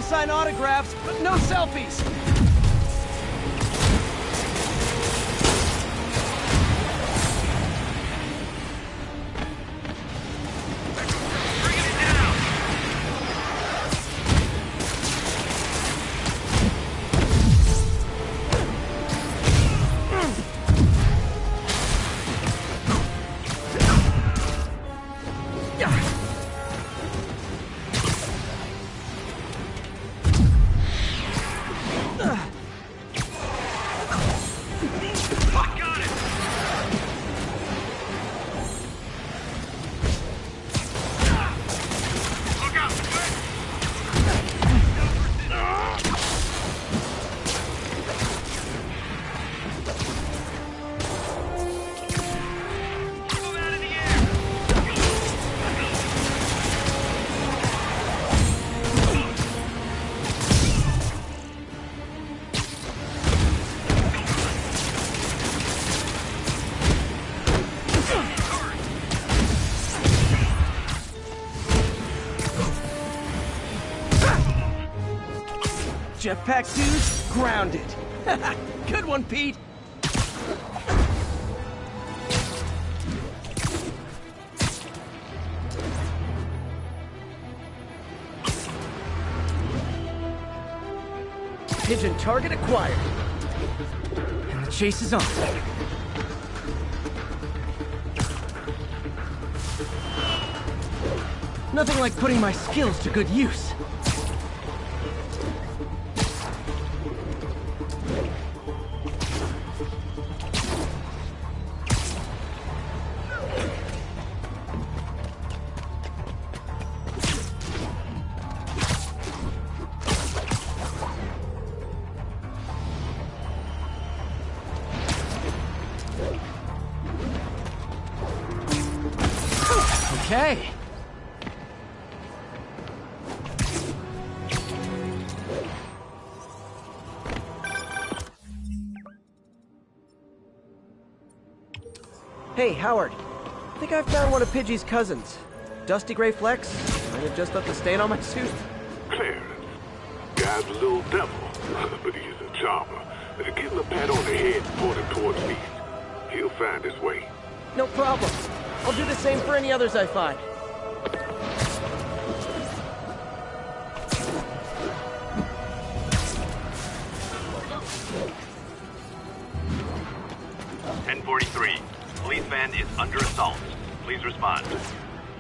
sign autographs, but no selfies. Jetpack dudes grounded. Good one, Pete. Pigeon target acquired. And the chase is on. Nothing like putting my skills to good use. Okay. Hey, Howard. I think I've found one of Pidgey's cousins. Dusty Gray Flex. Might have just left a stain on my suit. Clarence. Guy's a little devil, but he's a charmer. Give him a pat on the head and point him towards me. He'll find his way. No problem. I'll do the same for any others I find. Police van is under assault. Please respond.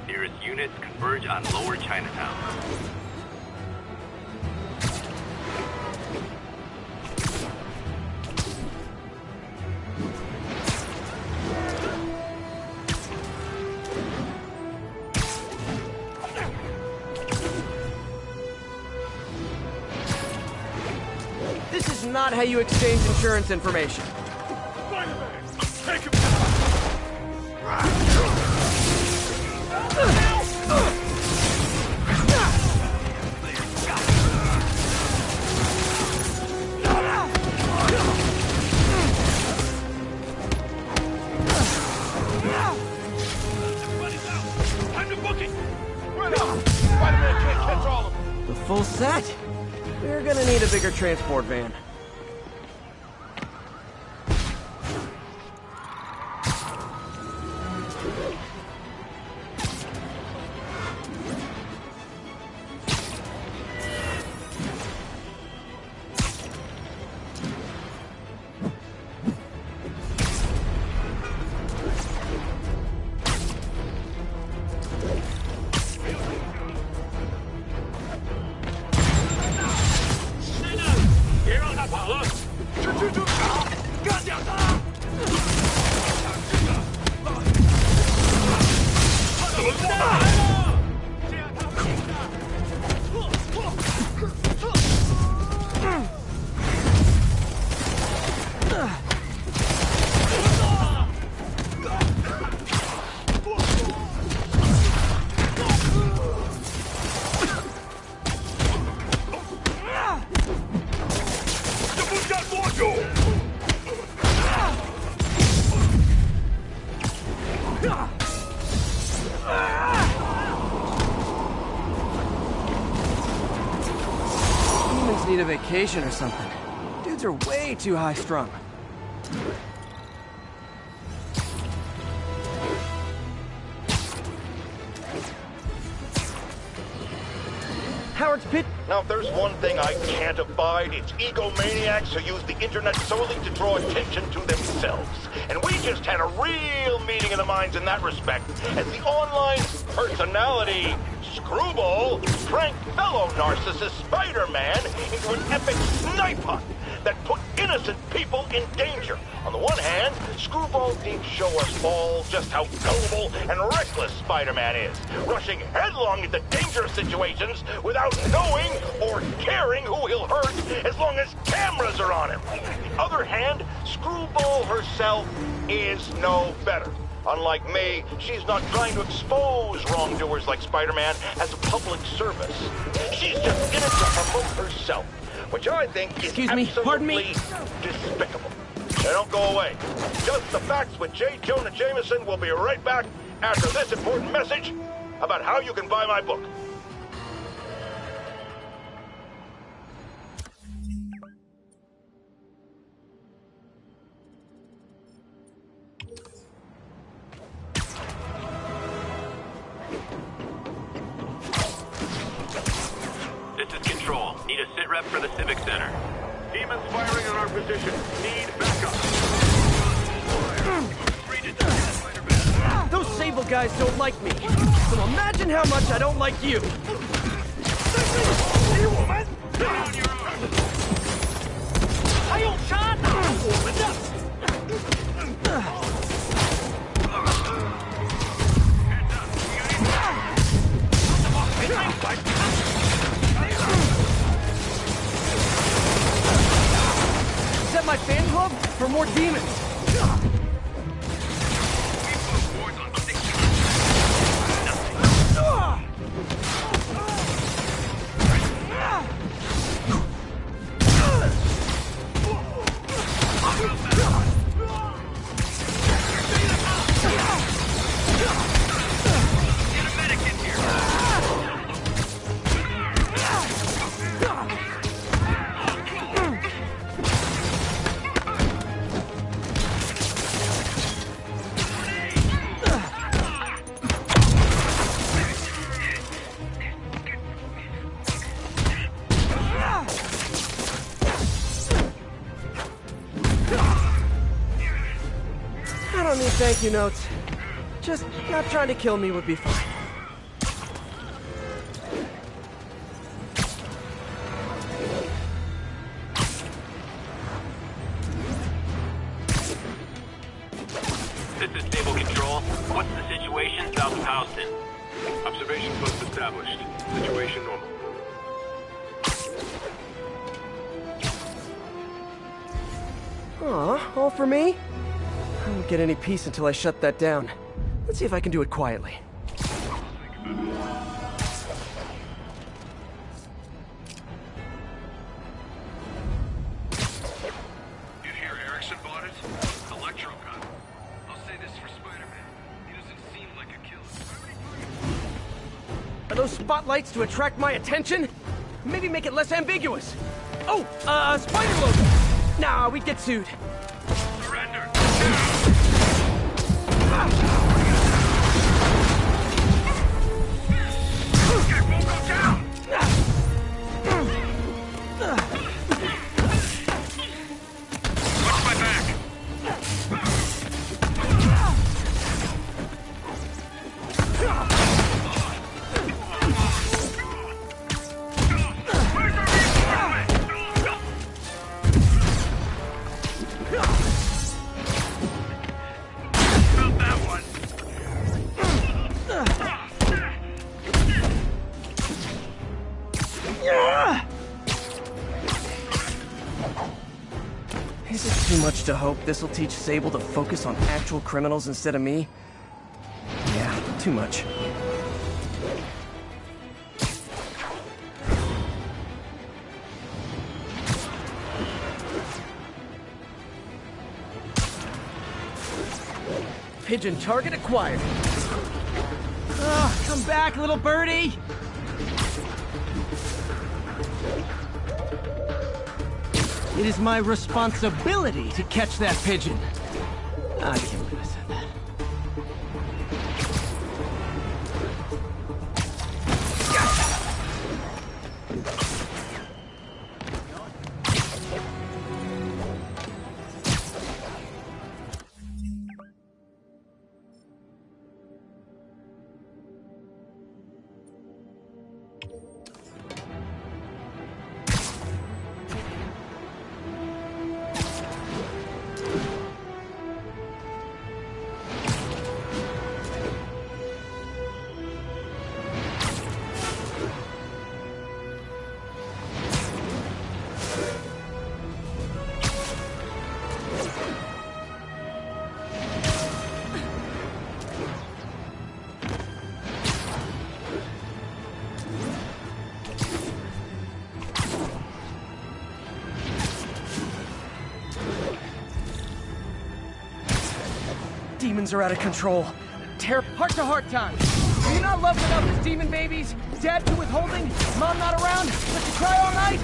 Nearest units converge on Lower Chinatown. This is not how you exchange insurance information. Spider-Man! Take him! The full set? We're gonna need a bigger transport van. need a vacation or something. Dudes are way too high-strung. Howard's pit. Now, if there's one thing I can't abide, it's egomaniacs who use the internet solely to draw attention to themselves. And we just had a real meeting of the minds in that respect, as the online personality Screwball pranked fellow narcissist Spider-Man into an epic snipe hunt that put innocent people in danger. On the one hand, Screwball did show us all just how gullible and reckless Spider-Man is, rushing headlong into dangerous situations without knowing or caring who he'll hurt as long as cameras are on him. On the other hand, Screwball herself is no better. Unlike me, she's not trying to expose wrongdoers like Spider-Man as a public service. She's just in it to promote herself, which I think is absolutely despicable. Now don't go away. Just the Facts with J. Jonah Jameson will be right back after this important message about how you can buy my book. This is Control. Need a sit rep for the Civic Center. Demons firing on our position. Need backup. Those Sable guys don't like me. So imagine how much I don't like you. Set my fan club for more demons. I don't need thank you notes. Just not trying to kill me would be fine. This is Stable Control. What's the situation south of Houston? Observation post established. Situation normal. Aw, all for me? I won't get any peace until I shut that down. Let's see if I can do it quietly. You hear Erickson bought it? Electro gun. I'll say this for Spider-Man. He doesn't seem like a killer. Are those spotlights to attract my attention? Maybe make it less ambiguous. Oh, spider logo. Nah, we'd get sued. Surrender. Okay, won't go down. Watch my back. Felt that one. Is it too much to hope this'll teach Sable to focus on actual criminals instead of me? Yeah, too much. Pigeon target acquired. Come back, little birdie! It is my responsibility to catch that pigeon. I can't believe I said that. Demons are out of control. Heart-to-heart time. Do you not love enough as demon babies? Dad too withholding? Mom not around? Let you cry all night?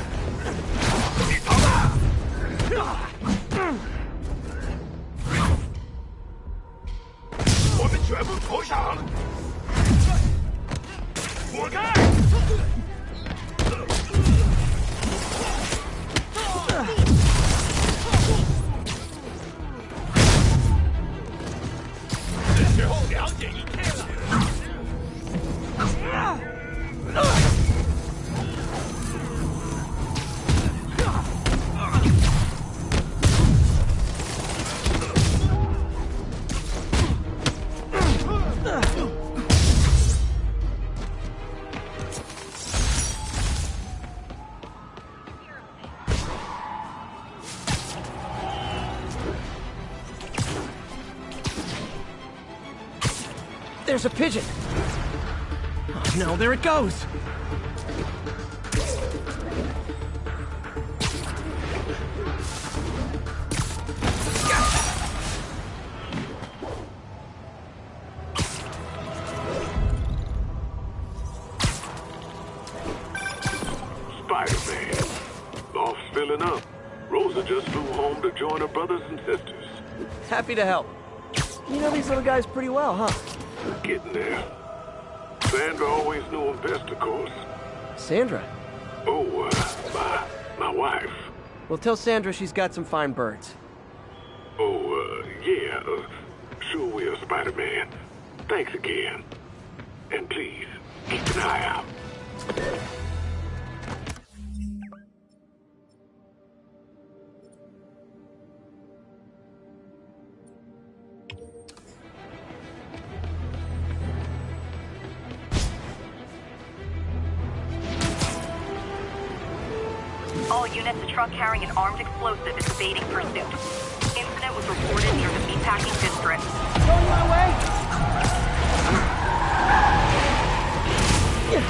There's a pigeon! Oh no, there it goes! Spider-Man. Loft's filling up. Rosa just flew home to join her brothers and sisters. Happy to help. You know these little guys pretty well, huh? Getting there. Sandra always knew him best, of course. Sandra? Oh, my wife. Well, tell Sandra she's got some fine birds. Oh, yeah. Sure will, Spider-Man. Thanks again. And please, keep an eye out. All units, a truck carrying an armed explosive is evading pursuit. Incident was reported near the meatpacking district. Going my way! If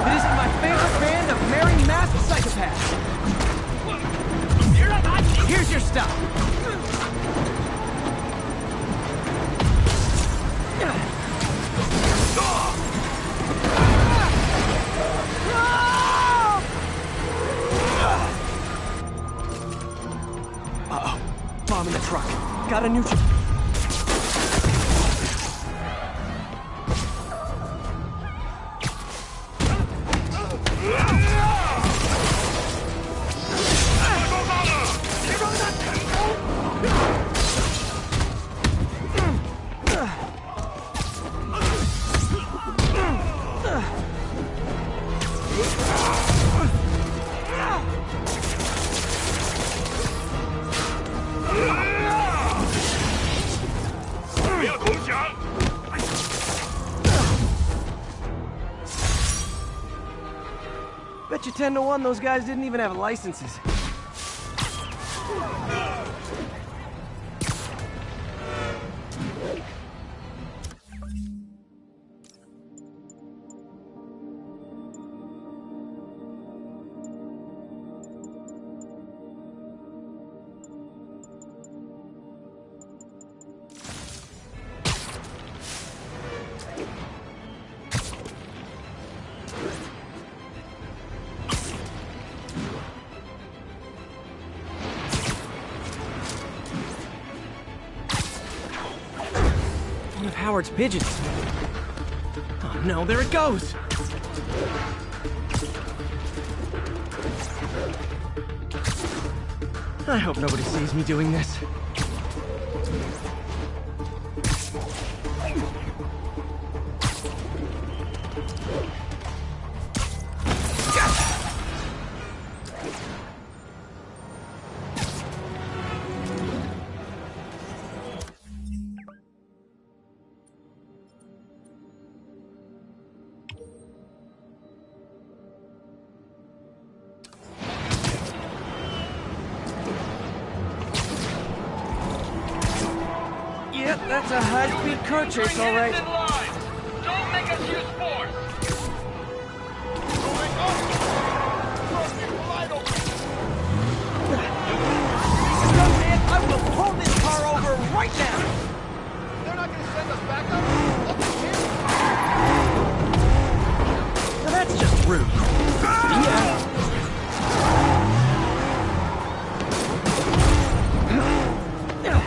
it isn't my favorite band of merry masked psychopaths! Here's your stuff! Uh-oh. Bomb in the truck. Got a neutral. Bet you 10 to 1 those guys didn't even have licenses. Howard's pigeons. Oh no, there it goes! I hope nobody sees me doing this. Yep, that's a high-speed car chase, all right. Don't make us use force! Stuntman, I will pull this car over right now! They're not gonna send us back up? Now that's just rude. Yeah.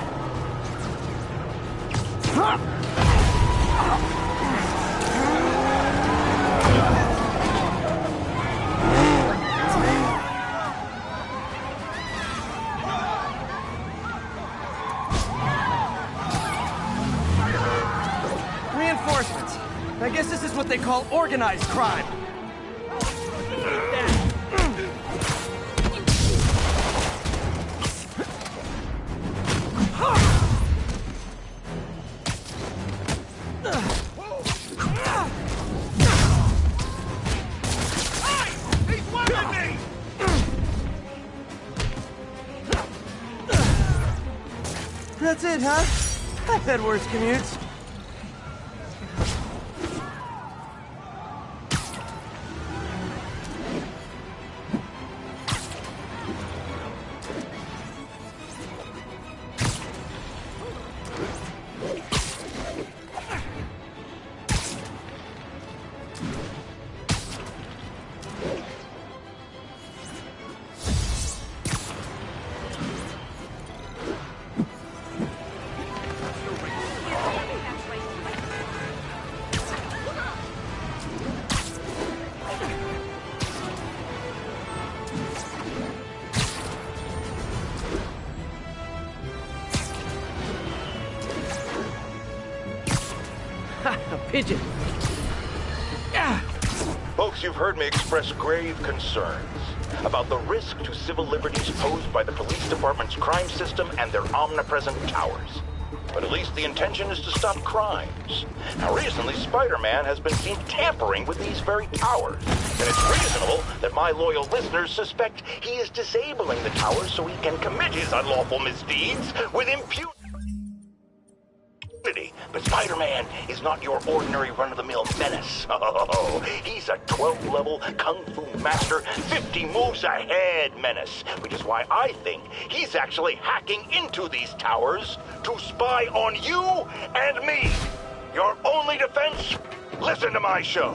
Reinforcements. I guess this is what they call organized crime. That's it, huh? I've had worse commutes. A pigeon. Ah. Folks, you've heard me express grave concerns about the risk to civil liberties posed by the police department's crime system and their omnipresent towers. But at least the intention is to stop crimes. Now, recently, Spider-Man has been seen tampering with these very towers. And it's reasonable that my loyal listeners suspect he is disabling the towers so he can commit his unlawful misdeeds with impunity. But Spider-Man is not your ordinary run-of-the-mill menace. Oh, he's a 12-level Kung Fu master, 50 moves ahead menace, which is why I think he's actually hacking into these towers to spy on you and me. Your only defense? Listen to my show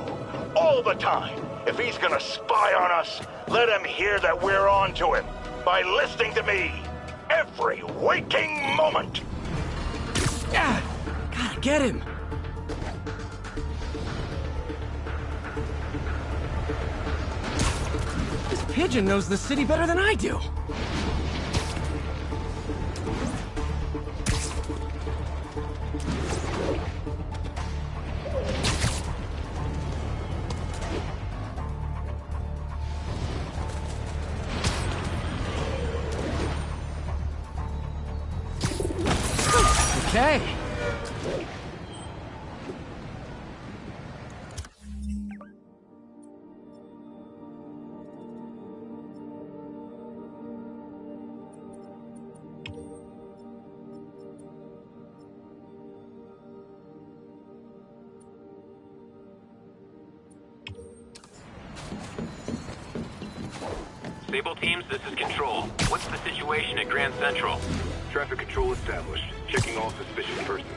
all the time. If he's gonna spy on us, let him hear that we're on to him by listening to me every waking moment. Ah. Gotta get him! This pigeon knows the city better than I do! Okay. Sable teams, this is Control. What's the situation at Grand Central? Traffic control established. Checking all suspicious persons.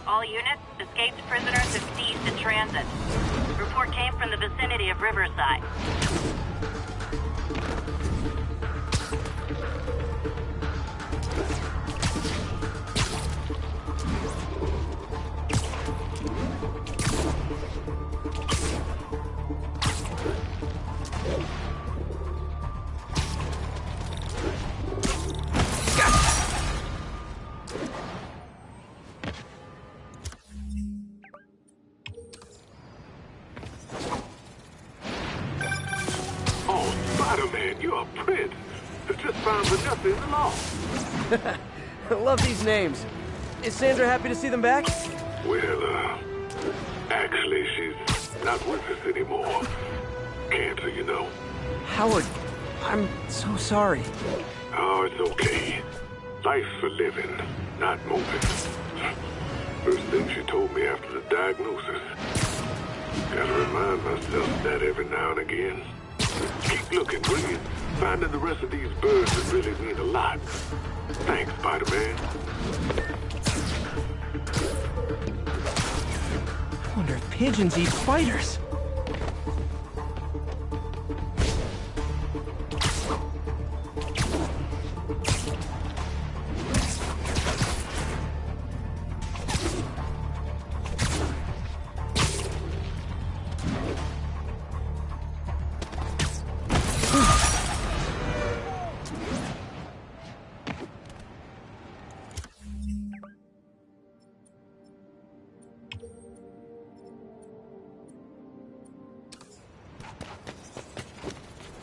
All units, escaped prisoners have seized in transit. Report came from the vicinity of Riverside. Oh, Spider-Man, you're a prince. Just found Vanessa in the law. I love these names. Is Sandra happy to see them back? Well, actually, she's not with us anymore. Cancer, you know. Howard, I'm so sorry. Oh, it's okay. Life's for living, not moving. First thing she told me after the diagnosis. Gotta remind myself that every now and again. Keep looking, will you? Finding the rest of these birds that really mean a lot. Thanks, Spider-Man. I wonder if pigeons eat spiders.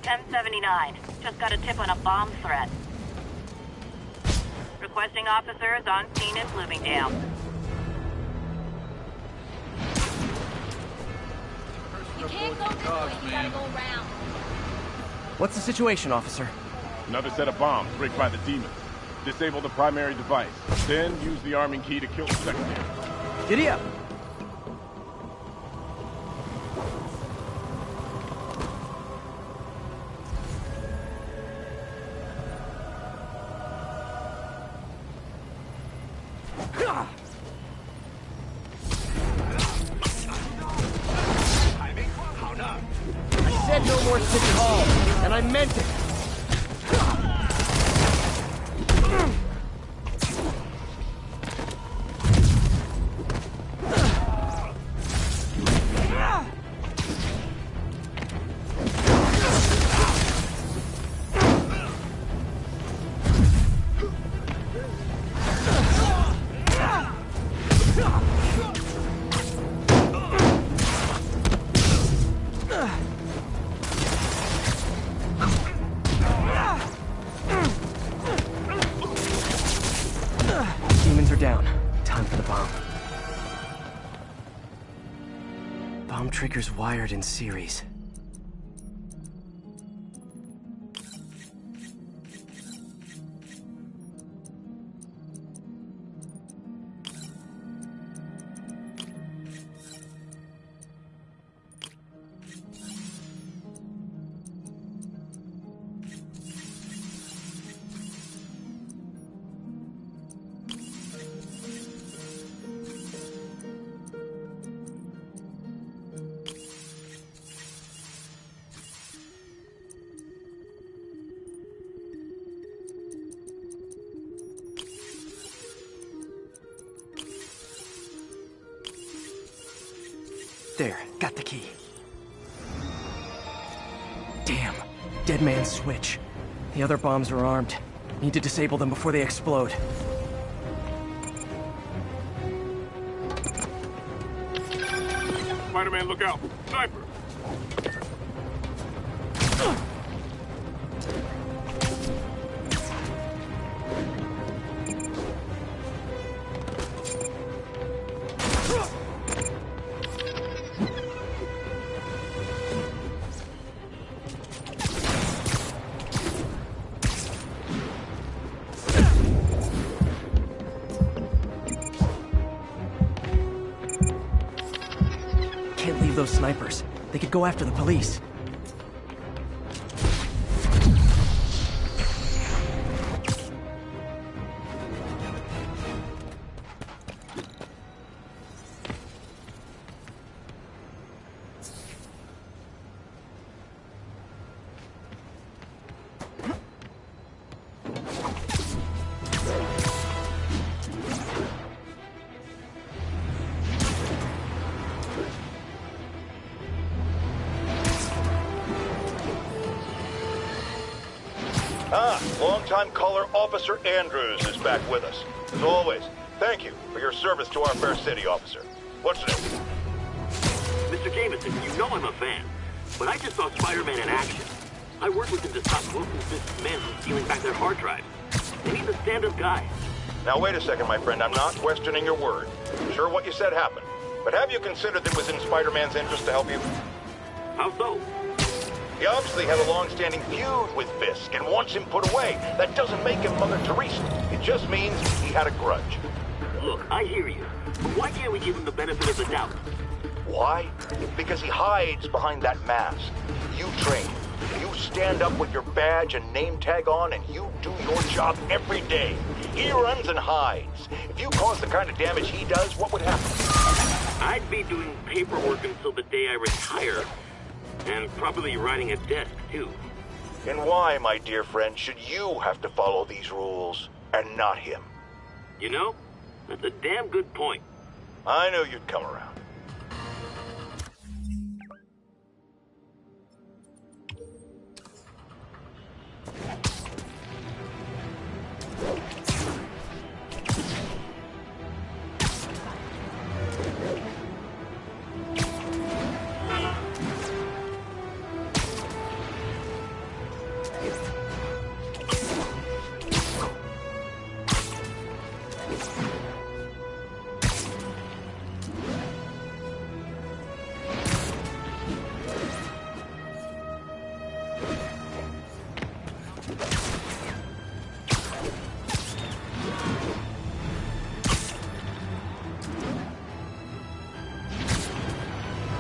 M79. Just got a tip on a bomb threat. Requesting officers on scene in Bloomingdale. You can't go this way, you gotta go around. What's the situation, officer? Another set of bombs rigged by the demons. Disable the primary device. Then use the arming key to kill the secondary. Giddy up! I said no more City Hall, and I meant it! Demons are down. Time for the bomb. Bomb triggers wired in series. There, got the key. Damn, dead man's switch. The other bombs are armed. Need to disable them before they explode. Spider-Man, look out! Sniper! snipers. They could go after the police. Longtime caller Officer Andrews is back with us. As always, thank you for your service to our fair city, officer. What's new? Mr. Jameson, you know I'm a fan, but I just saw Spider-Man in action. I worked with him to stop Wilson's businessmen from stealing back their hard drives. And he's a stand-up guy. Now wait a second, my friend. I'm not questioning your word. Sure, what you said happened. But have you considered that it was in Spider-Man's interest to help you? How so? He obviously had a long-standing feud with Fisk and wants him put away. That doesn't make him Mother Teresa. It just means he had a grudge. Look, I hear you. But why can't we give him the benefit of the doubt? Why? Because he hides behind that mask. You train. You stand up with your badge and name tag on, and you do your job every day. He runs and hides. If you cause the kind of damage he does, what would happen? I'd be doing paperwork until the day I retire. And probably riding a desk, too. And why, my dear friend, should you have to follow these rules, and not him? You know, that's a damn good point. I knew you'd come around.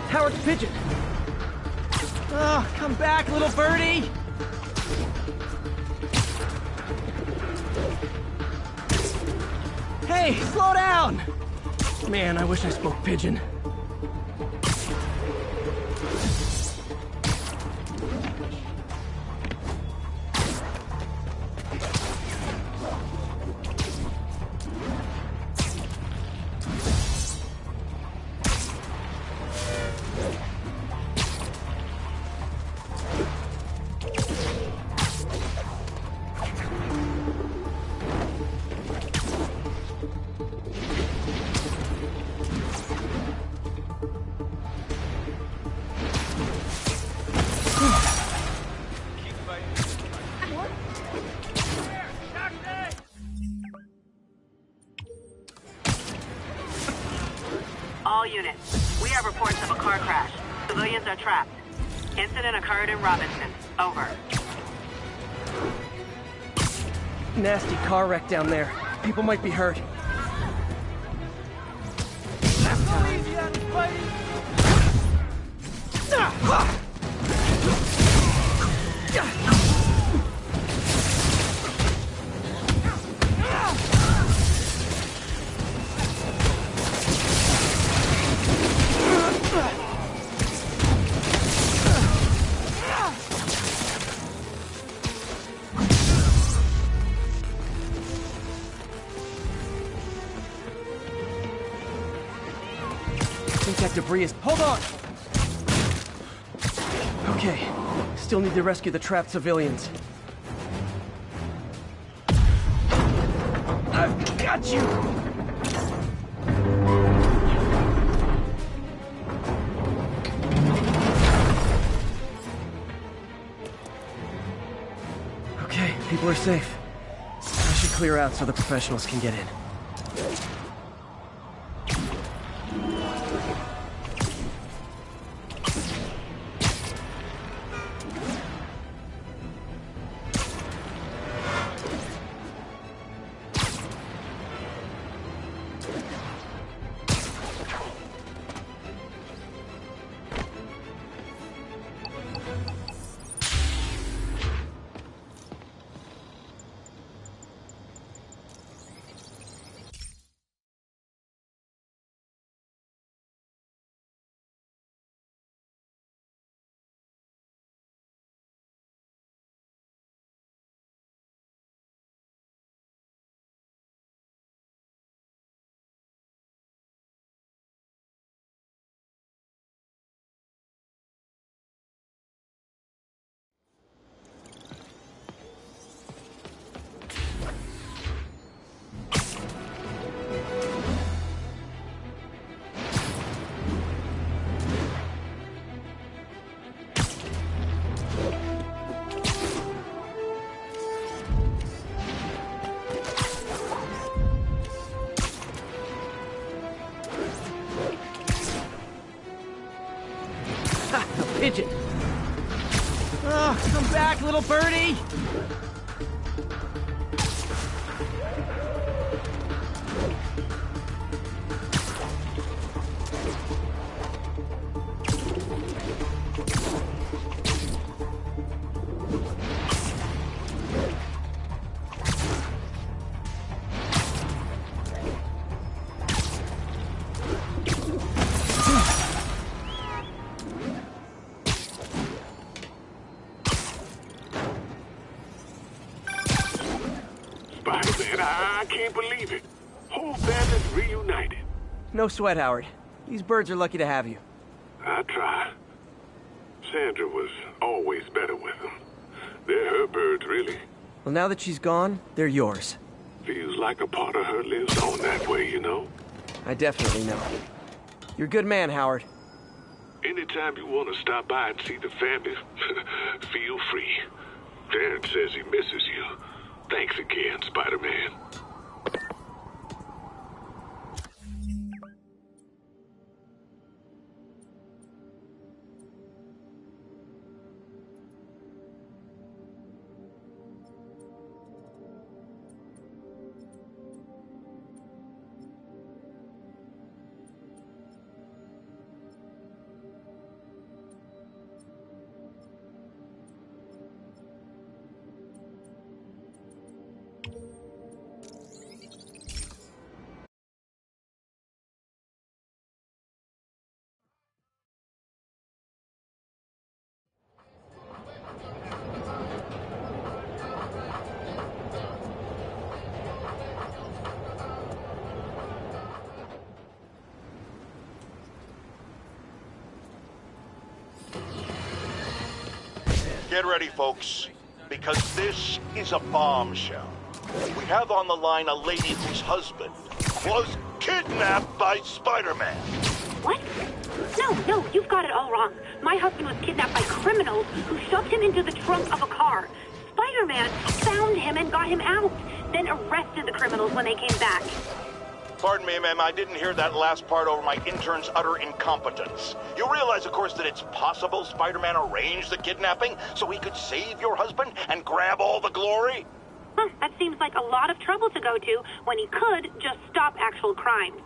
Howard's pigeon! Oh, come back, little birdie! Hey, slow down! Man, I wish I spoke pigeon. All units, we have reports of a car crash. Civilians are trapped. Incident occurred in Robinson. Over. Nasty car wreck down there. People might be hurt. I think that debris is... Hold on! Okay. Still need to rescue the trapped civilians. I've got you! Okay, people are safe. I should clear out so the professionals can get in. Come back, little birdie! Spider-Man, I can't believe it. Whole band is reunited. No sweat, Howard. These birds are lucky to have you. I try. Sandra was always better with them. They're her birds, really. Well, now that she's gone, they're yours. Feels like a part of her lives on that way, you know? I definitely know. You're a good man, Howard. Anytime you want to stop by and see the family, feel free. Terrence says he misses you. Thanks again, Spider-Man. Get ready, folks, because this is a bombshell. We have on the line a lady whose husband was kidnapped by Spider-Man. What? No, you've got it all wrong. My husband was kidnapped by criminals who shoved him into the trunk of a car. Spider-Man found him and got him out, then arrested the criminals when they came back. Pardon me, ma'am, I didn't hear that last part over my intern's utter incompetence. You realize, of course, that it's possible Spider-Man arranged the kidnapping so he could save your husband and grab all the glory? That seems like a lot of trouble to go to when he could just stop actual crimes.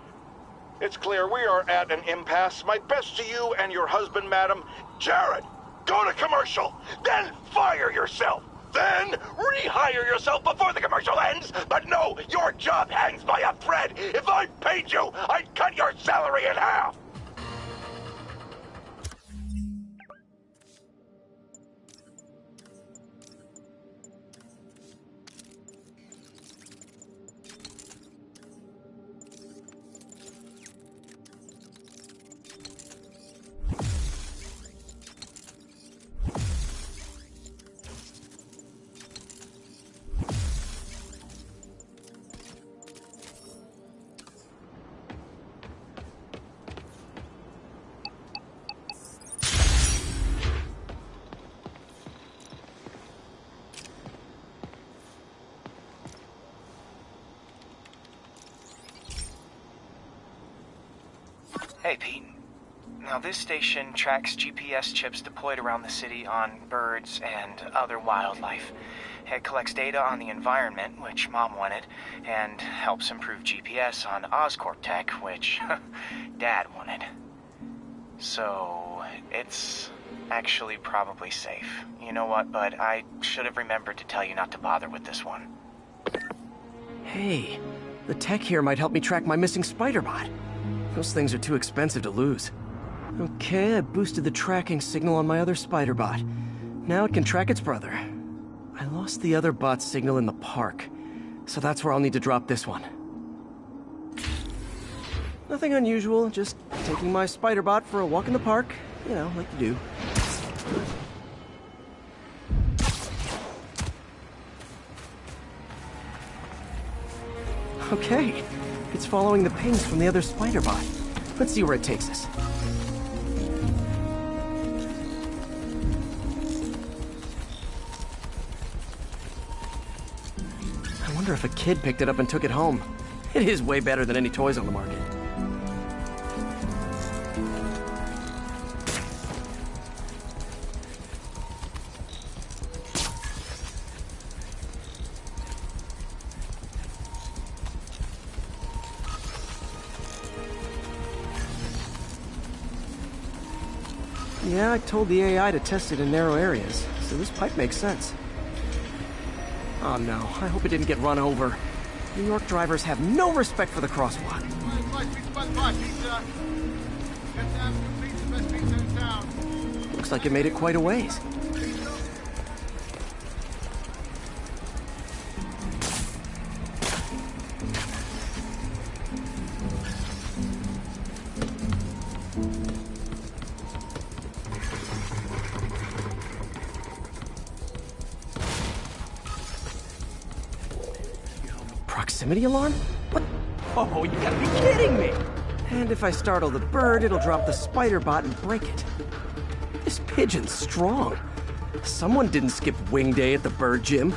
It's clear we are at an impasse. My best to you and your husband, madam. Jared, go to commercial, then fire yourself. Then rehire yourself before the commercial ends. But no, your job hangs by a thread. If I paid you, I'd cut your salary in half. Hey, Pete. Now, this station tracks GPS chips deployed around the city on birds and other wildlife. It collects data on the environment, which Mom wanted, and helps improve GPS on Oscorp tech, which Dad wanted. So, it's actually probably safe. You know what, bud? I should have remembered to tell you not to bother with this one. Hey, the tech here might help me track my missing Spider-Bot. Those things are too expensive to lose. Okay, I boosted the tracking signal on my other Spider-Bot. Now it can track its brother. I lost the other bot's signal in the park, so that's where I'll need to drop this one. Nothing unusual, just taking my Spider-Bot for a walk in the park. You know, like you do. Okay, it's following the pings from the other Spider-Bot. Let's see where it takes us. I wonder if a kid picked it up and took it home. It is way better than any toys on the market. Yeah, I told the AI to test it in narrow areas, so this pipe makes sense. Oh no, I hope it didn't get run over. New York drivers have no respect for the crosswalk. Looks like it made it quite a ways. Proximity alarm? What? Oh, you gotta be kidding me! And if I startle the bird, it'll drop the spider bot and break it. This pigeon's strong. Someone didn't skip wing day at the bird gym.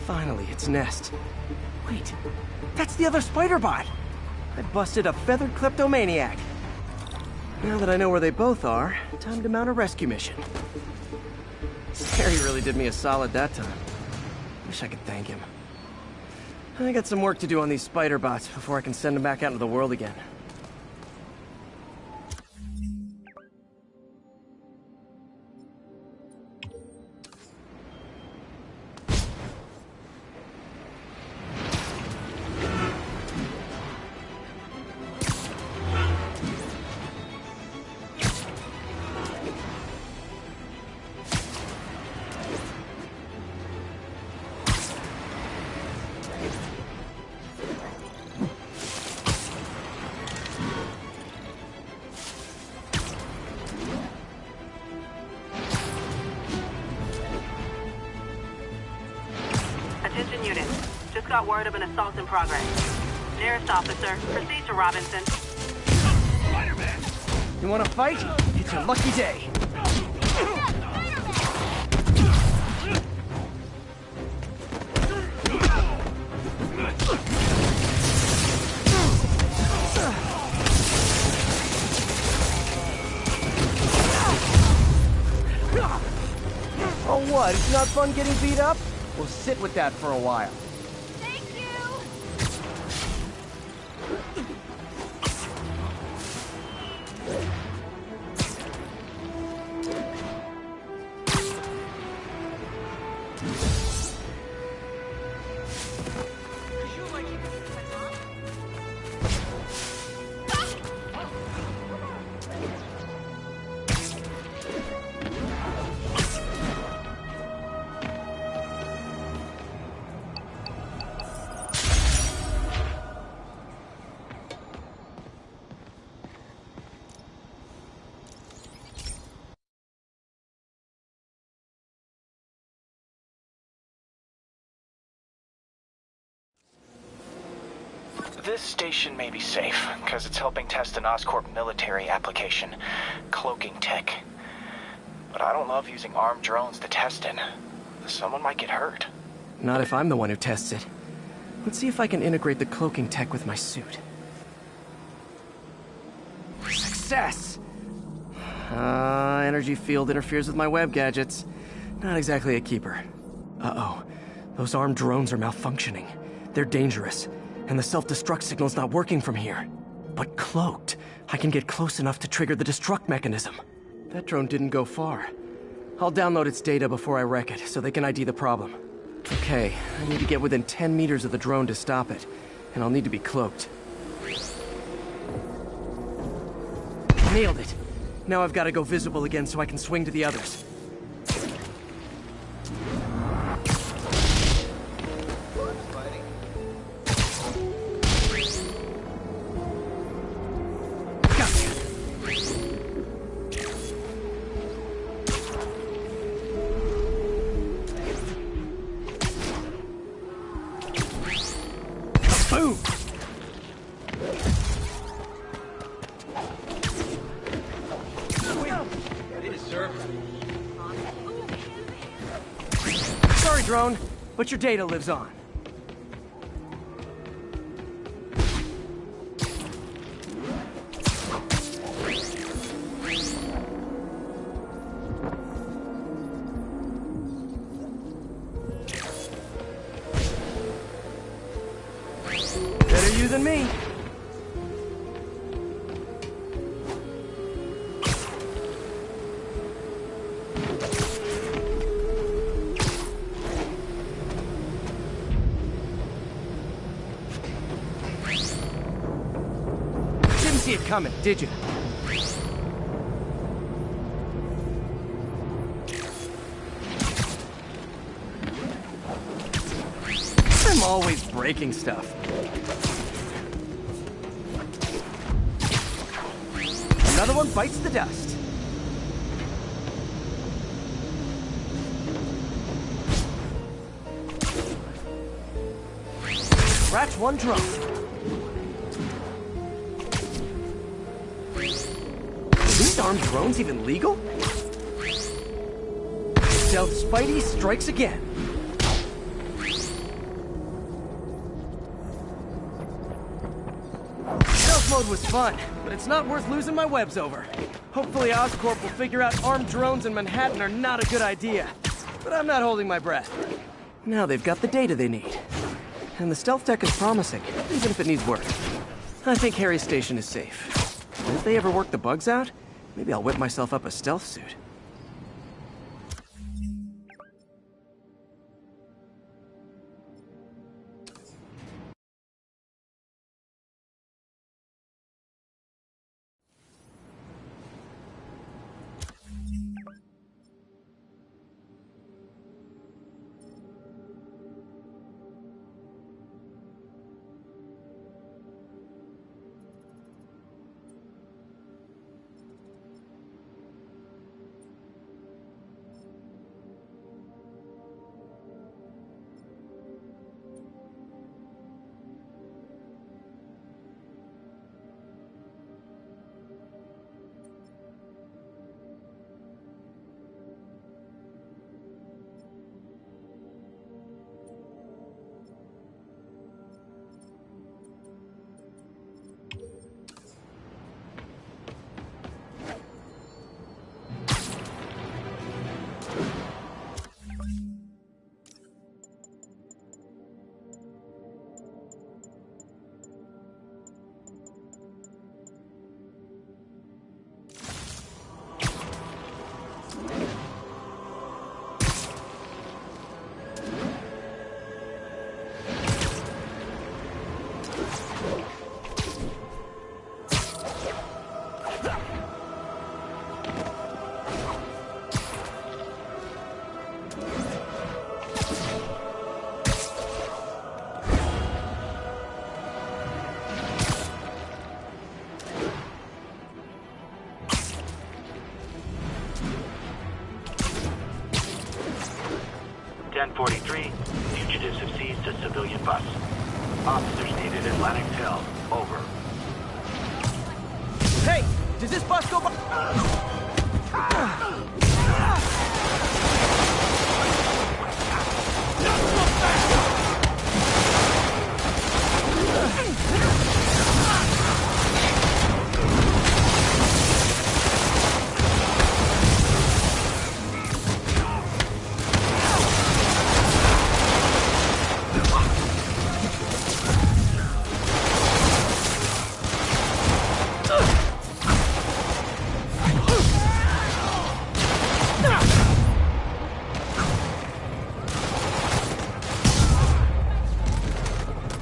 Finally, its nest. Wait, that's the other spider bot! I busted a feathered kleptomaniac. Now that I know where they both are, time to mount a rescue mission. Harry really did me a solid that time. Wish I could thank him. I got some work to do on these spider bots before I can send them back out into the world again. Attention unit. Just got word of an assault in progress. Nearest officer, proceed to Robinson. Spider-Man! You wanna fight? It's your lucky day. Oh what? It's not fun getting beat up? We'll sit with that for a while. Thank you! This station may be safe, because it's helping test an Oscorp military application, cloaking tech. But I don't love using armed drones to test it. Someone might get hurt. Not if I'm the one who tests it. Let's see if I can integrate the cloaking tech with my suit. Success! Energy field interferes with my web gadgets. Not exactly a keeper. Uh-oh. Those armed drones are malfunctioning. They're dangerous. And the self-destruct signal's not working from here. But cloaked, I can get close enough to trigger the destruct mechanism. That drone didn't go far. I'll download its data before I wreck it, so they can ID the problem. Okay, I need to get within 10 meters of the drone to stop it. And I'll need to be cloaked. Nailed it! Now I've got to go visible again so I can swing to the others. Boom! Sorry, drone, but your data lives on. Better you than me. coming, did you? I'm always breaking stuff. Another one bites the dust. Scratch one drone. Are these armed drones even legal? Stealth Spidey strikes again. Stealth mode was fun, but it's not worth losing my webs over. Hopefully Oscorp will figure out armed drones in Manhattan are not a good idea. But I'm not holding my breath. Now they've got the data they need. And the stealth tech is promising, even if it needs work. I think Harry's station is safe. And if they ever work the bugs out, maybe I'll whip myself up a stealth suit. Fugitives have seized a civilian bus. Officers needed at Lenox Hill. Over. Hey! Does this bus go by?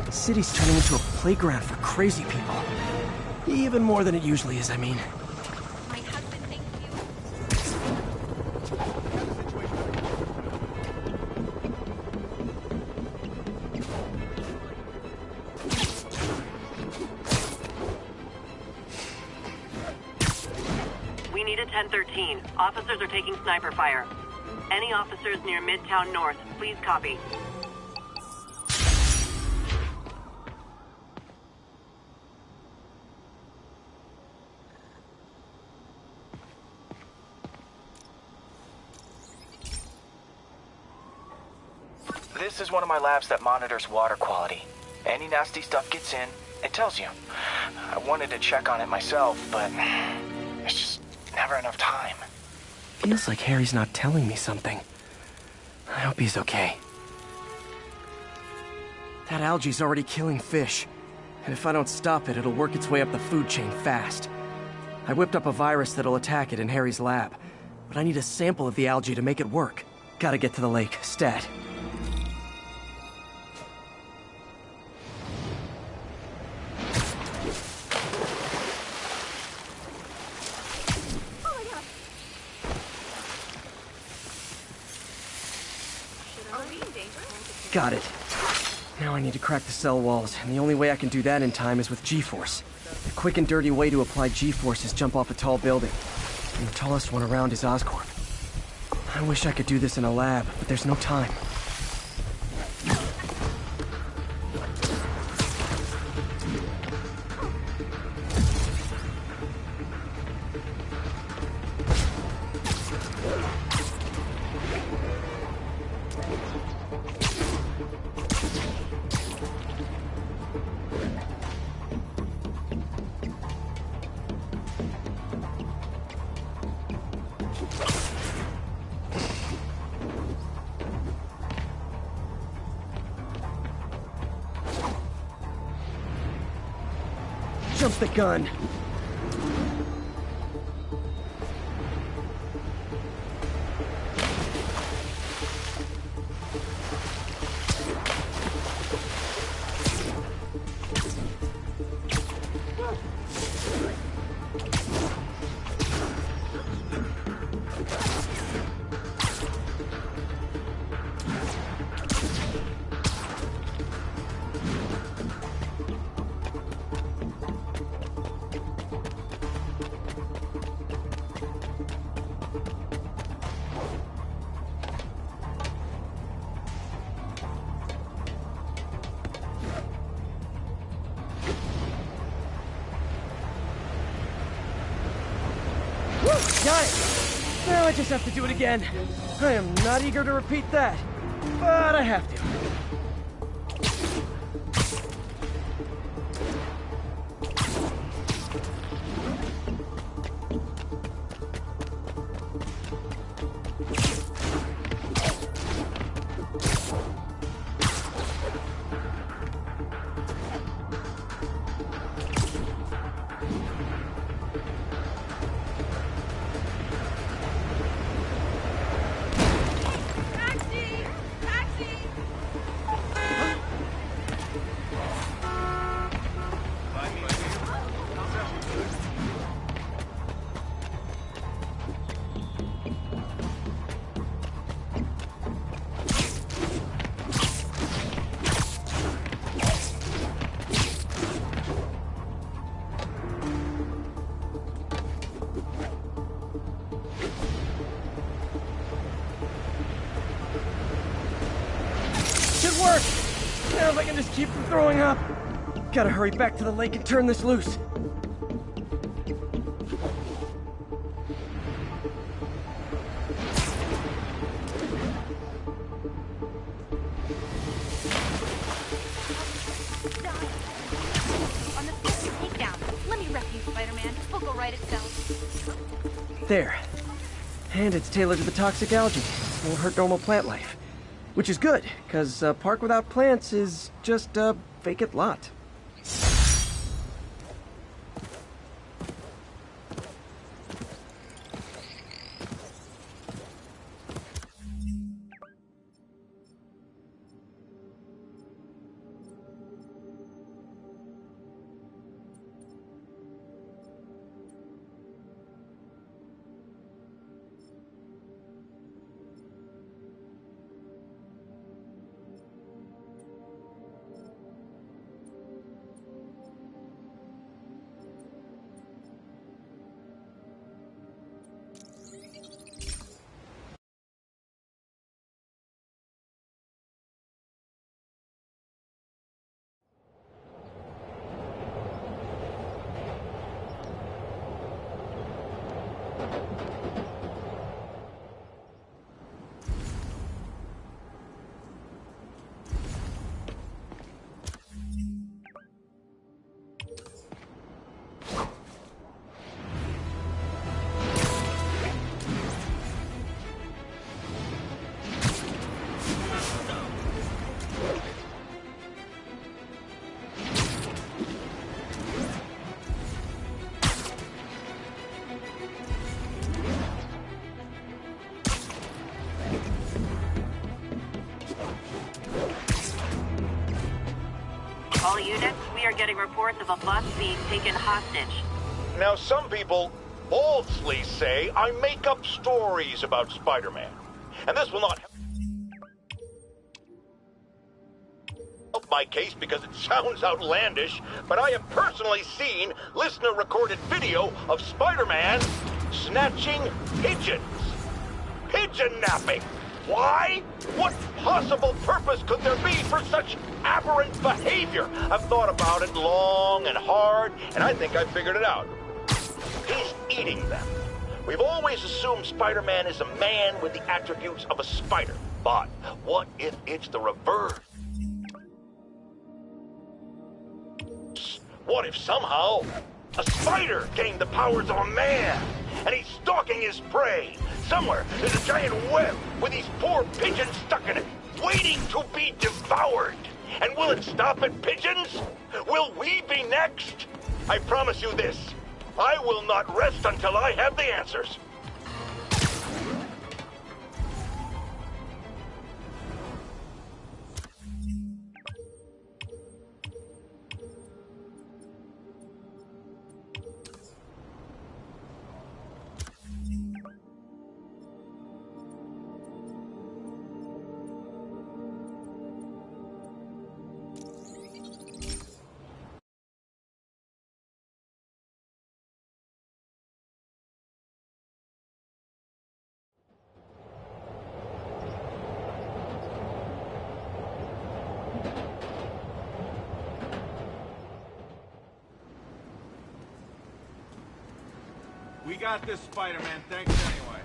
The city's turning into a playground for crazy people. Even more than it usually is, I mean. My husband thinks you. We need a 1013. Officers are taking sniper fire. Any officers near Midtown North, please copy. This is one of my labs that monitors water quality. Any nasty stuff gets in, it tells you. I wanted to check on it myself, but there's just never enough time. Feels like Harry's not telling me something. I hope he's okay. That algae's already killing fish. And if I don't stop it, it'll work its way up the food chain fast. I whipped up a virus that'll attack it in Harry's lab. But I need a sample of the algae to make it work. Gotta get to the lake, stat. Got it. Now I need to crack the cell walls, and the only way I can do that in time is with G-Force. The quick and dirty way to apply G-Force is jump off a tall building. And the tallest one around is Oscorp. I wish I could do this in a lab, but there's no time. Jump the gun. Got it! Now I just have to do it again. I am not eager to repeat that, but I have to. Work! Now if I can just keep from throwing up. Gotta hurry back to the lake and turn this loose. On the first takedown. Let me rep you, Spider-Man. We'll go right itself. There. And it's tailored to the toxic algae. Won't hurt normal plant life. Which is good, because a park without plants is just a vacant lot. All units, we are getting reports of a bus being taken hostage. Now, some people falsely say I make up stories about Spider-Man. And this will not help. my case because it sounds outlandish, but I have personally seen listener-recorded video of Spider-Man snatching pigeons. Pigeon napping. Why? What possible purpose could there be for such aberrant behavior? I've thought about it long and hard, and I think I've figured it out. He's eating them. We've always assumed Spider-Man is a man with the attributes of a spider. But what if it's the reverse? What if somehow a spider gained the powers of a man and he's stalking his prey? Somewhere there's a giant web with these poor pigeons stuck in it, waiting to be devoured. And will it stop at pigeons? Will we be next? I promise you this. I will not rest until I have the answers. We got this, Spider-Man. Thanks anyway.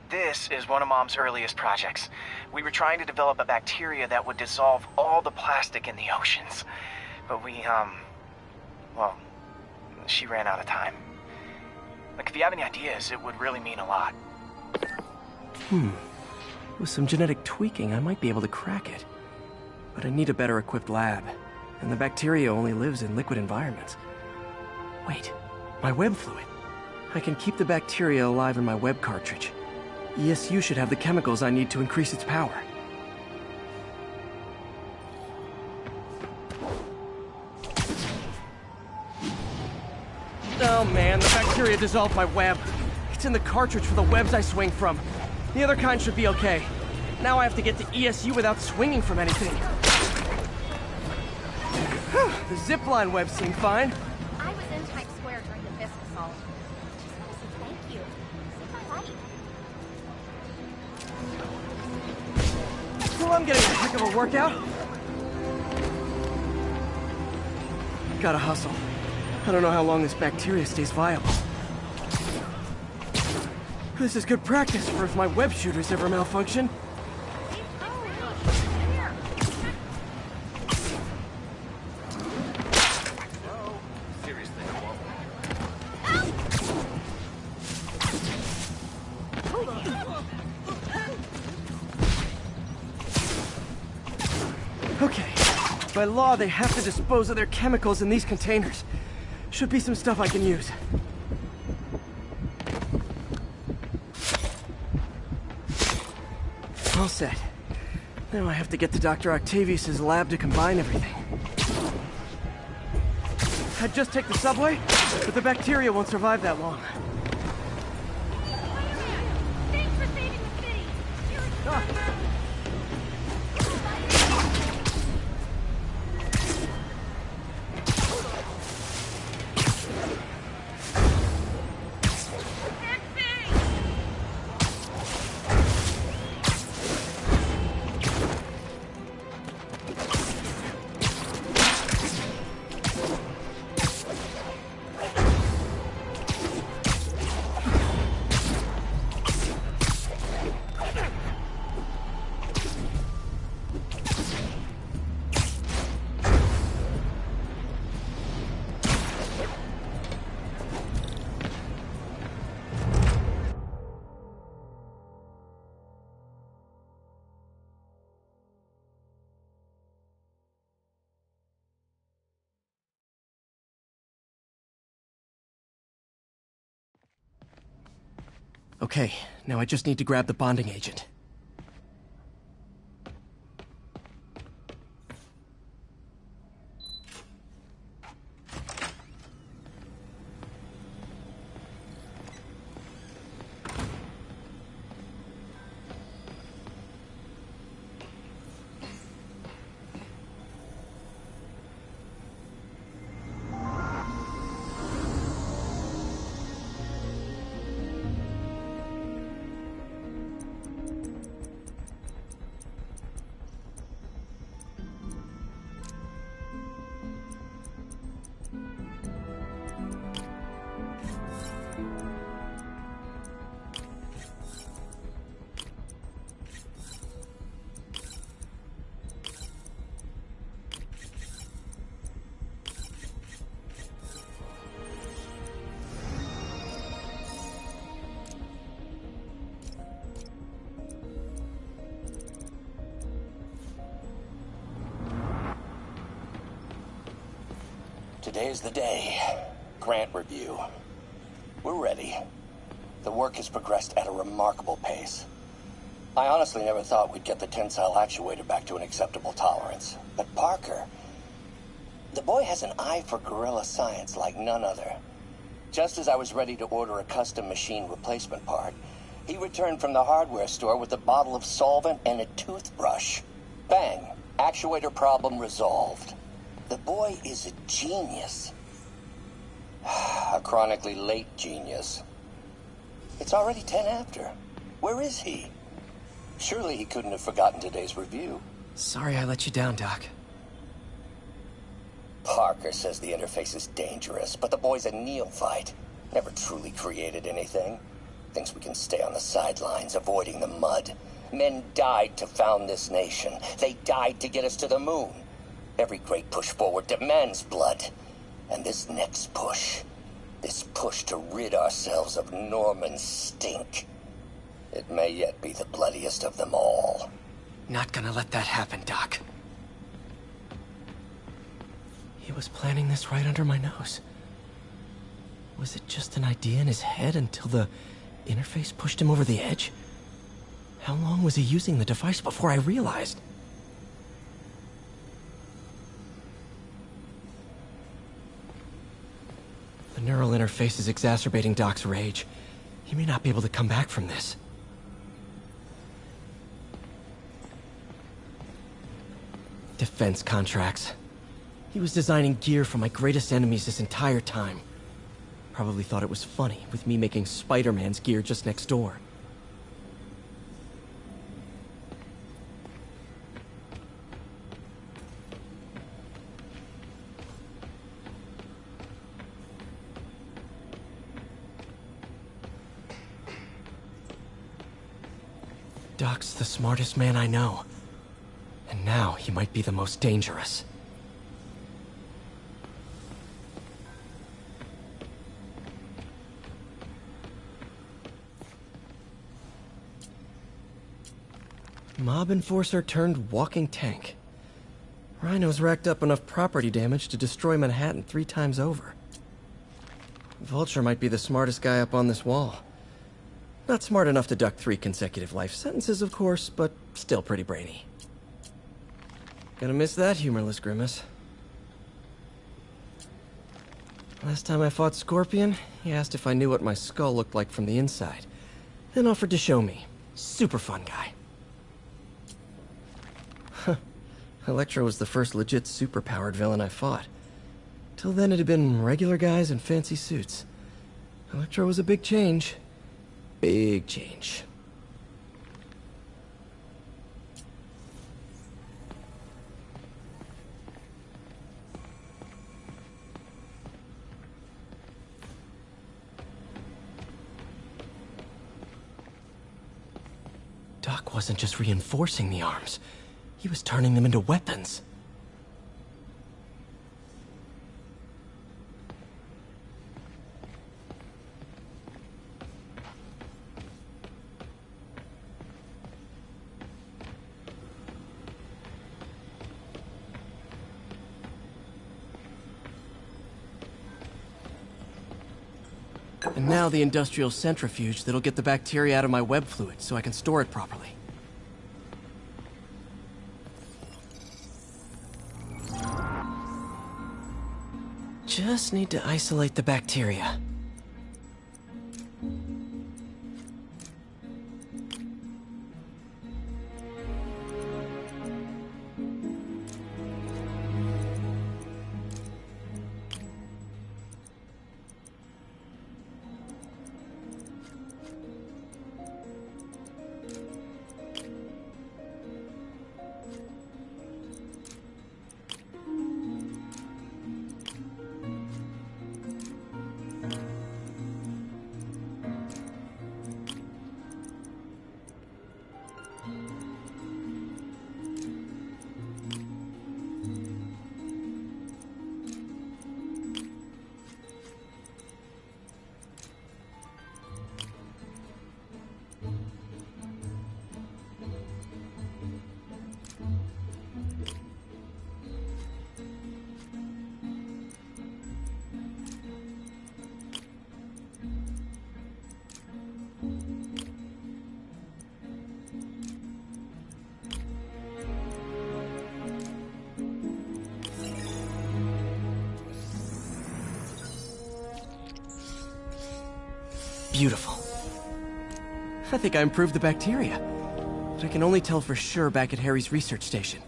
This is one of Mom's earliest projects. We were trying to develop a bacteria that would dissolve all the plastic in the oceans. But well, she ran out of time. Like, if you have any ideas, it would really mean a lot. With some genetic tweaking, I might be able to crack it. But I need a better equipped lab. And the bacteria only lives in liquid environments. Wait, my web fluid. I can keep the bacteria alive in my web cartridge. ESU should have the chemicals I need to increase its power. Oh man, the bacteria dissolved my web. It's in the cartridge for the webs I swing from. The other kind should be okay. Now I have to get to ESU without swinging from anything. The zipline web seemed fine. I was in Times Square during the Fisk assault. Just want to say thank you. Saved my life. Well, I'm getting a heck of a workout. Gotta hustle. I don't know how long this bacteria stays viable. This is good practice for if my web shooters ever malfunction. Okay. By law, they have to dispose of their chemicals in these containers. Should be some stuff I can use. All set. Now I have to get to Dr. Octavius's lab to combine everything. I'd just take the subway, but the bacteria won't survive that long. Thanks for saving the city. Okay, now I just need to grab the bonding agent. Today's the day. Grant review. We're ready. The work has progressed at a remarkable pace. I honestly never thought we'd get the tensile actuator back to an acceptable tolerance. But Parker... the boy has an eye for guerrilla science like none other. Just as I was ready to order a custom machine replacement part, he returned from the hardware store with a bottle of solvent and a toothbrush. Bang! Actuator problem resolved. The boy is a genius. A chronically late genius. It's already 10 after. Where is he? Surely he couldn't have forgotten today's review. Sorry I let you down, Doc. Parker says the interface is dangerous, but the boy's a neophyte. Never truly created anything. Thinks we can stay on the sidelines, avoiding the mud. Men died to found this nation. They died to get us to the moon. Every great push forward demands blood. And this next push, this push to rid ourselves of Norman's stink, it may yet be the bloodiest of them all. Not gonna let that happen, Doc. He was planning this right under my nose. Was it just an idea in his head until the interface pushed him over the edge? How long was he using the device before I realized? The neural interface is exacerbating Doc's rage. He may not be able to come back from this. Defense contracts. He was designing gear for my greatest enemies this entire time. Probably thought it was funny, with me making Spider-Man's gear just next door. Doc's the smartest man I know. And now he might be the most dangerous. Mob enforcer turned walking tank. Rhino's racked up enough property damage to destroy Manhattan 3 times over. Vulture might be the smartest guy up on this wall. Not smart enough to duck 3 consecutive life sentences, of course, but still pretty brainy. Gonna miss that humorless grimace. Last time I fought Scorpion, he asked if I knew what my skull looked like from the inside, then offered to show me. Super fun guy. Huh. Electro was the first legit superpowered villain I fought. Till then it had been regular guys in fancy suits. Electro was a big change. Big change. Doc wasn't just reinforcing the arms. He was turning them into weapons. And now the industrial centrifuge that'll get the bacteria out of my web fluid so I can store it properly. Just need to isolate the bacteria. Beautiful. I think I improved the bacteria. But I can only tell for sure back at Harry's research station.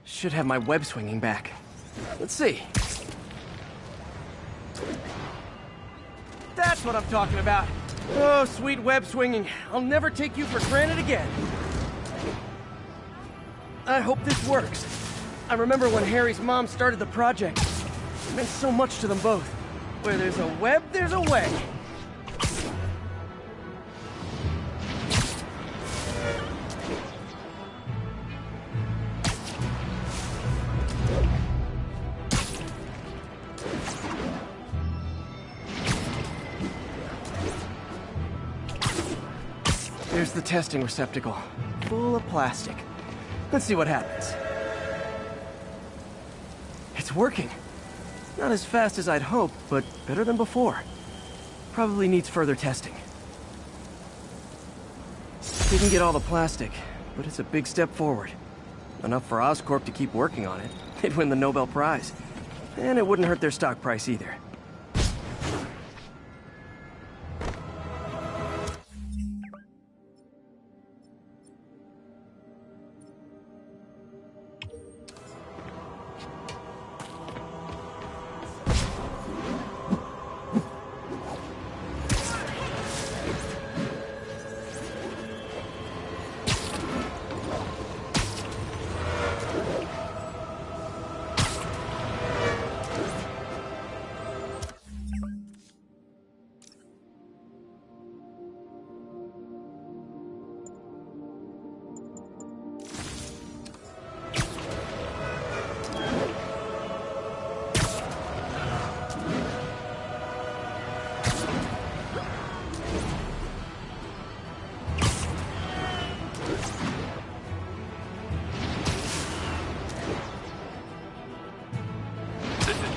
Should have my web swinging back. Let's see. That's what I'm talking about. Oh, sweet web swinging. I'll never take you for granted again. I hope this works. I remember when Harry's mom started the project. It meant so much to them both. Where there's a web, there's a way. Here's the testing receptacle, full of plastic. Let's see what happens. It's working. Not as fast as I'd hoped, but better than before. Probably needs further testing. Didn't get all the plastic, but it's a big step forward. Enough for Oscorp to keep working on it. They'd win the Nobel Prize. And it wouldn't hurt their stock price either.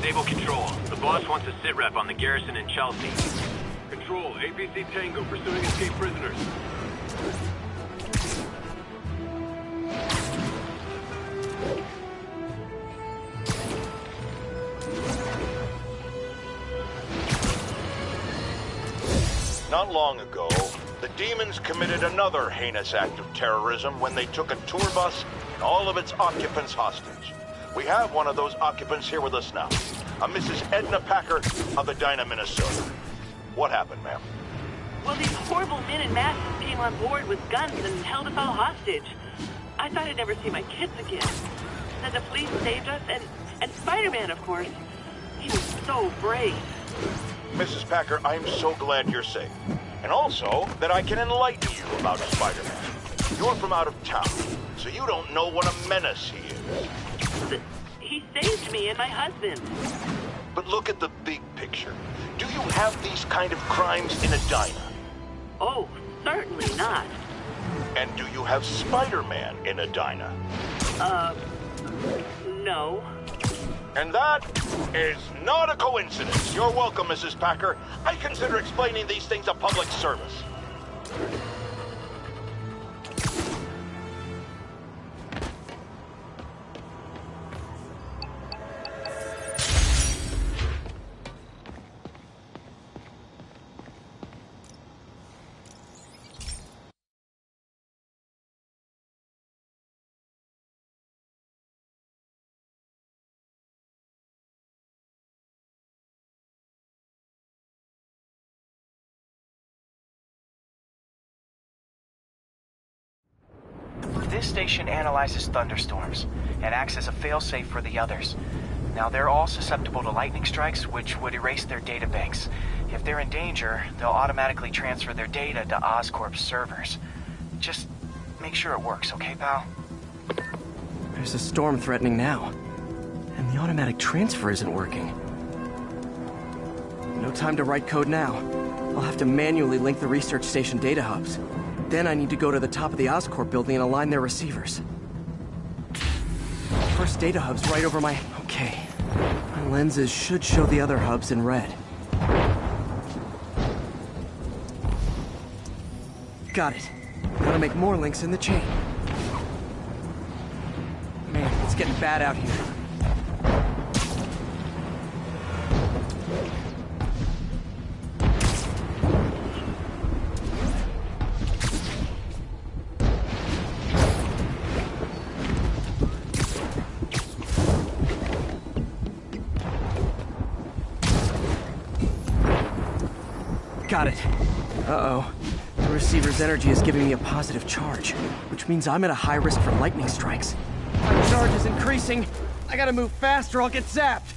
Naval Control. The boss wants a sitrep on the garrison in Chelsea. Control, APC Tango pursuing escaped prisoners. Not long ago, the Demons committed another heinous act of terrorism when they took a tour bus and all of its occupants hostage. We have one of those occupants here with us now, a Mrs. Edna Packer of Edina, Minnesota. What happened, ma'am? Well, these horrible men in masks came on board with guns and held us all hostage. I thought I'd never see my kids again. Then the police saved us, and Spider-Man, of course. He was so brave. Mrs. Packer, I'm so glad you're safe. And also that I can enlighten you about Spider-Man. You're from out of town, so you don't know what a menace he is. He saved me and my husband. But look at the big picture. Do you have these kind of crimes in Edina? Oh, certainly not. And do you have Spider-Man in Edina? No. And that is not a coincidence. You're welcome, Mrs. Packer. I consider explaining these things a public service. This station analyzes thunderstorms and acts as a failsafe for the others. Now, they're all susceptible to lightning strikes, which would erase their databanks. If they're in danger, they'll automatically transfer their data to Oscorp's servers. Just make sure it works, okay, pal? There's a storm threatening now, and the automatic transfer isn't working. No time to write code now. I'll have to manually link the research station data hubs. Then I need to go to the top of the Oscorp building and align their receivers. First data hub's right over my... Okay. My lenses should show the other hubs in red. Got it. Gotta make more links in the chain. Man, it's getting bad out here. Got it. Uh-oh. The receiver's energy is giving me a positive charge, which means I'm at a high risk for lightning strikes. My charge is increasing. I gotta move fast or I'll get zapped.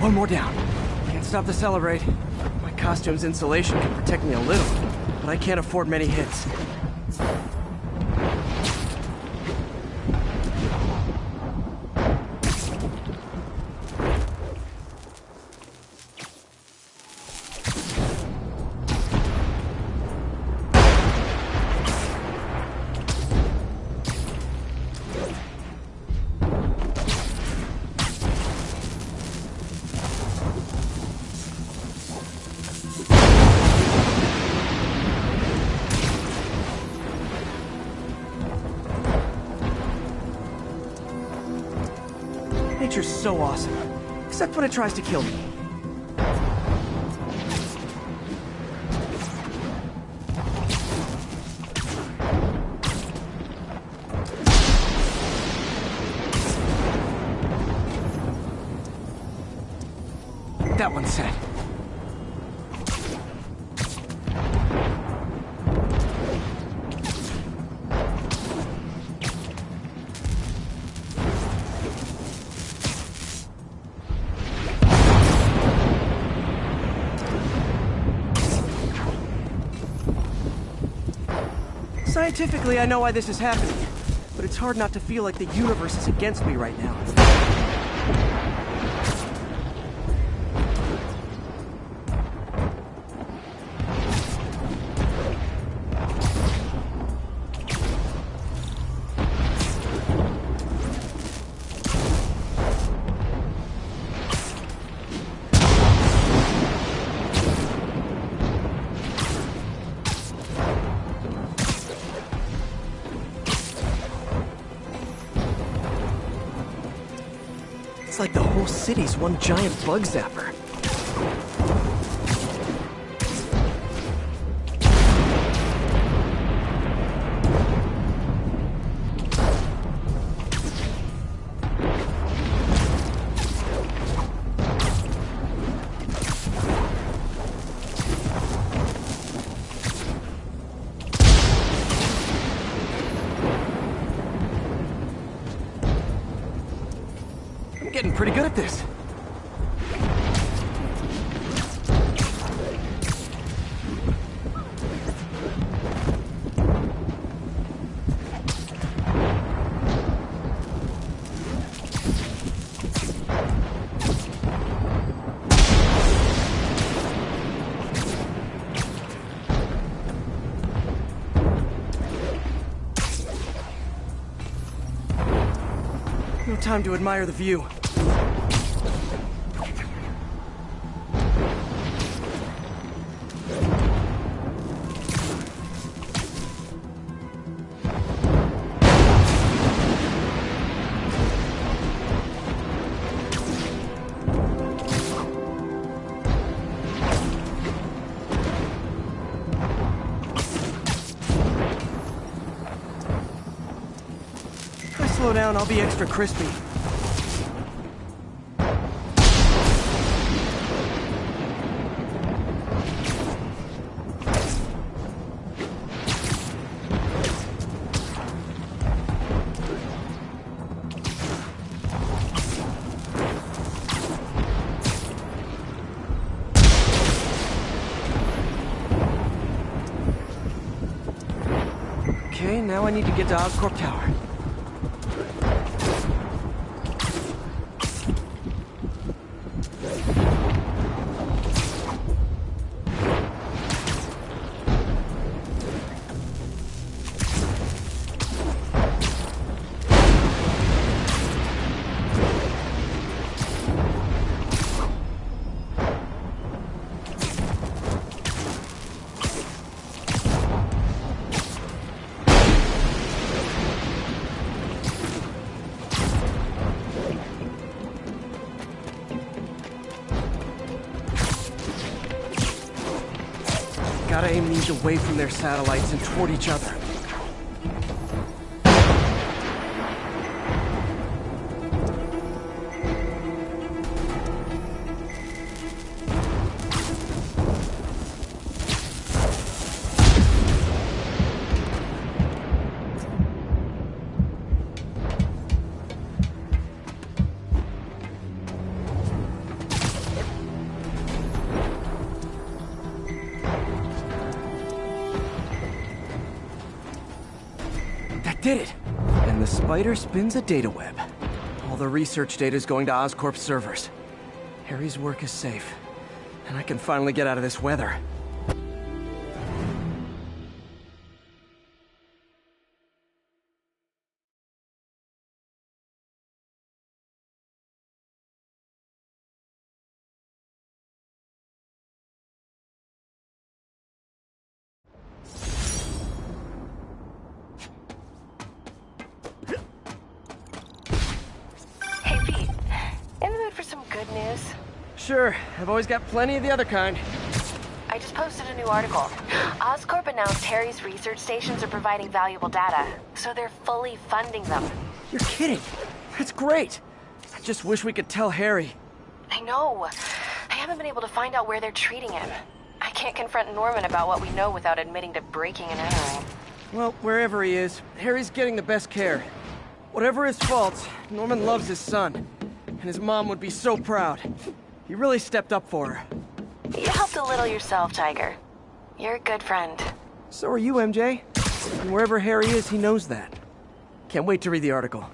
One more down. Can't stop the celebrate. My costume's insulation can protect me a little, but I can't afford many hits. Nature's so awesome, except when it tries to kill me. That one's set. Scientifically, I know why this is happening, but it's hard not to feel like the universe is against me right now. Looks like the whole city's one giant bug zapper. I'm getting pretty good at this. No time to admire the view. If I slow down, I'll be extra crispy. Okay, now I need to get to Oscorp Tower. Gotta aim these away from their satellites and toward each other. Did it! And the spider spins a data web. All the research data is going to Oscorp's servers. Harry's work is safe, and I can finally get out of this weather. Good news? Sure, I've always got plenty of the other kind. I just posted a new article. Oscorp announced Harry's research stations are providing valuable data, so they're fully funding them. You're kidding! That's great! I just wish we could tell Harry. I know. I haven't been able to find out where they're treating him. I can't confront Norman about what we know without admitting to breaking and entering. Well, wherever he is, Harry's getting the best care. Whatever his faults, Norman loves his son. And his mom would be so proud. He really stepped up for her. You helped a little yourself, Tiger. You're a good friend. So are you, MJ. And wherever Harry is, he knows that. Can't wait to read the article.